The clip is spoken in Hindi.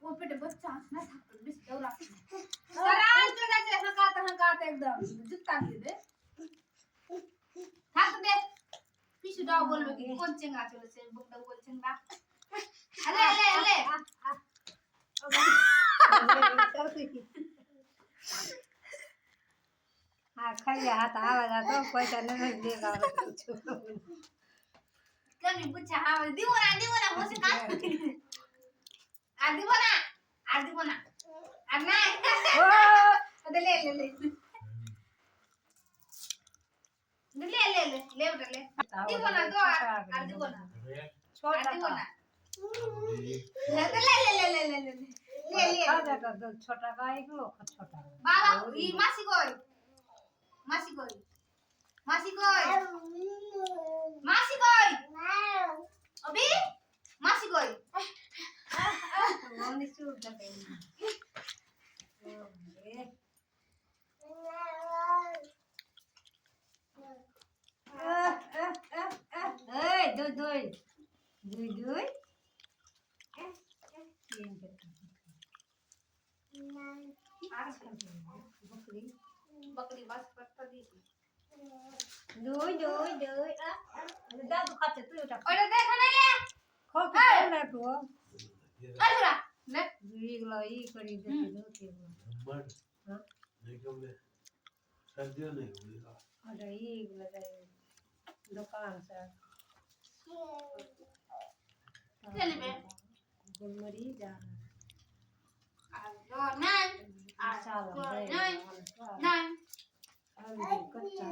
वो पेट बच्चा ना থাকতো বেশি দৌড়া সারাল চলে যাচ্ছে হাঁকাতে একদম জুতা দিয়ে দে থাক দে পিছু দাও বলবে কি কোন চেঙ্গা চলেছে বকদাও বলছেন না আলে আলে हाँ खाइए हाथ आवाज आता पैसा नहीं देगा कमी पूछा हाँ दीवाना मुझसे कहाँ दीवाना नहीं अरे ले दीवाना तो दीवाना छोटा ले छोटा का एक लो छोटा बाबा ये मासी कोई अभी मासी कोई मम्मी चुप कर दुई बकरी बस पत्ता दी दुई दादू खाते तू उठा और देखो ना ले खो के ना तू अरे ले दुई गला ई करी दे दो के नंबर हां देखो ले सर्दियों नहीं होगा अरे ई गला दुकान से चल बे गुलमरी जा दो नहीं नहीं कच्चा